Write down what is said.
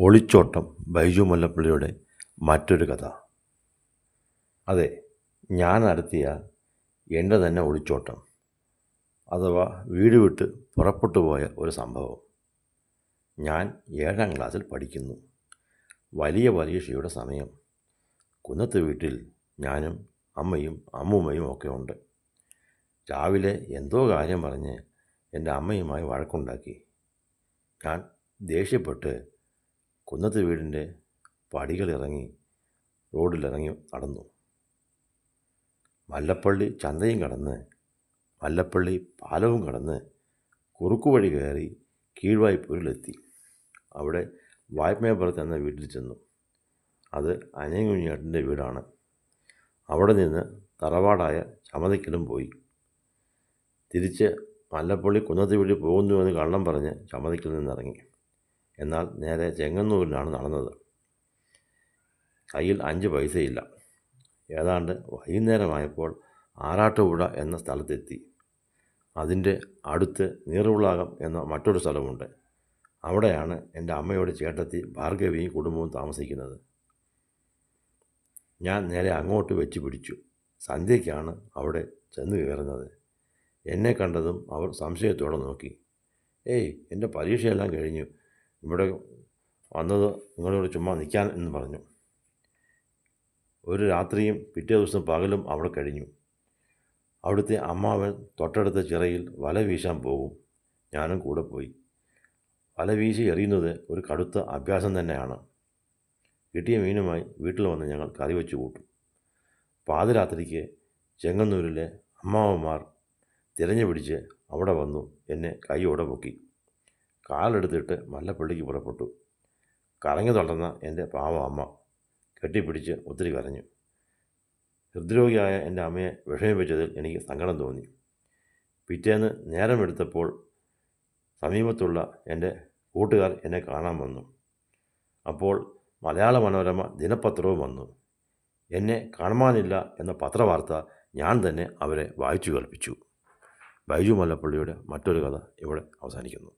ഒളിച്ചോട്ടം ബൈജു മുല്ലപ്പള്ളിയുടെ മറ്റൊരു കഥ. അതെ, ഞാൻ നടത്തിയ എൻ്റെ തന്നെ ഒളിച്ചോട്ടം അഥവാ വീട് വിട്ട് പുറപ്പെട്ടു പോയ ഒരു സംഭവം. ഞാൻ 7ാം ക്ലാസ്സിൽ പഠിക്കുന്നു. വലിയ പരീക്ഷയുടെ സമയം. കുന്നത്ത് വീട്ടിൽ ഞാനും അമ്മയും അമ്മൂമ്മയും ഒക്കെ ഉണ്ട്. രാവിലെ എന്തോ കാര്യം പറഞ്ഞ് എൻ്റെ അമ്മയുമായി വഴക്കുണ്ടാക്കി. ഞാൻ ദേഷ്യപ്പെട്ട് കുന്നത്ത് വീടിൻ്റെ പടികളിറങ്ങി റോഡിലിറങ്ങി നടന്നു. മല്ലപ്പള്ളി ചന്തയും കടന്ന് മല്ലപ്പള്ളി പാലവും കടന്ന് കുറുക്കുവഴി കയറി കീഴ്വായ്പൂരിലെത്തി. അവിടെ വായ്മേപ്പുറത്ത് എന്ന വീട്ടിൽ ചെന്നു. അത് അനിയൻകുഞ്ഞേട്ടൻ്റെ വീടാണ്. അവിടെ നിന്ന് തറവാടായ ചമതയ്ക്കലും പോയി. തിരിച്ച് മല്ലപ്പള്ളി കുന്നത്ത് വീട്ടിൽ പോകുന്നുവെന്ന് കള്ളം പറഞ്ഞ് ചമതയ്ക്കൽ നിന്നിറങ്ങി. എന്നാൽ നേരെ ചെങ്ങന്നൂരിലാണ് നടന്നത്. കയ്യിൽ 5 പൈസയില്ല. ഏതാണ്ട് വൈകുന്നേരമായപ്പോൾ ആറാട്ടുപുഴ എന്ന സ്ഥലത്തെത്തി. അതിൻ്റെ അടുത്ത് നീറുവിളാകം എന്ന മറ്റൊരു സ്ഥലമുണ്ട്. അവിടെയാണ് എൻ്റെ അമ്മയുടെ ചേട്ടത്തി ഭാർഗവിയും കുടുംബവും താമസിക്കുന്നത്. ഞാൻ നേരെ അങ്ങോട്ട് വെച്ച് പിടിച്ചു. സന്ധ്യയ്ക്കാണ് അവിടെ ചെന്ന് കയറുന്നത്. എന്നെ കണ്ടതും അവർ സംശയത്തോടെ നോക്കി. ഏയ്, എൻ്റെ പരീക്ഷയെല്ലാം കഴിഞ്ഞു, ഇവിടെ വന്നത് നിങ്ങളോട് ചുമ്മാ നിൽക്കാൻ എന്ന് പറഞ്ഞു. ഒരു രാത്രിയും പിറ്റേ ദിവസം പകലും അവിടെ കഴിഞ്ഞു. അവിടുത്തെ അമ്മാവൻ തൊട്ടടുത്ത ചിറയിൽ വല വീശാൻ പോകും. ഞാനും കൂടെ പോയി. വല വീശി എറിയുന്നത് ഒരു കടുത്ത അഭ്യാസം തന്നെയാണ്. കിട്ടിയ മീനുമായി വീട്ടിൽ വന്ന് ഞങ്ങൾ കറി വെച്ച് കൂട്ടും. പാതിരാത്രിക്ക് ചെങ്ങന്നൂരിലെ അമ്മാവന്മാർ തിരഞ്ഞു പിടിച്ച് അവിടെ വന്നു എന്നെ കൈയോടെ പൊക്കി. കാലെടുത്തിട്ട് മല്ലപ്പള്ളിക്ക് പുറപ്പെട്ടു. കറങ്ങി തുടർന്ന എൻ്റെ പാവം അമ്മ കെട്ടിപ്പിടിച്ച് ഒത്തിരി കരഞ്ഞു. ഹൃദ്രോഗിയായ എൻ്റെ അമ്മയെ വിഷമിപ്പിച്ചതിൽ എനിക്ക് സങ്കടം തോന്നി. പിറ്റേന്ന് നേരമെടുത്തപ്പോൾ സമീപത്തുള്ള എൻ്റെ കൂട്ടുകാർ എന്നെ കാണാൻ വന്നു. അപ്പോൾ മലയാള മനോരമ ദിനപത്രവും വന്നു. എന്നെ കാണുവാനില്ല എന്ന പത്രവാർത്ത ഞാൻ തന്നെ അവരെ വായിച്ചു കേൾപ്പിച്ചു. ബൈജു മുല്ലപ്പള്ളിയുടെ മറ്റൊരു കഥ ഇവിടെ അവസാനിക്കുന്നു.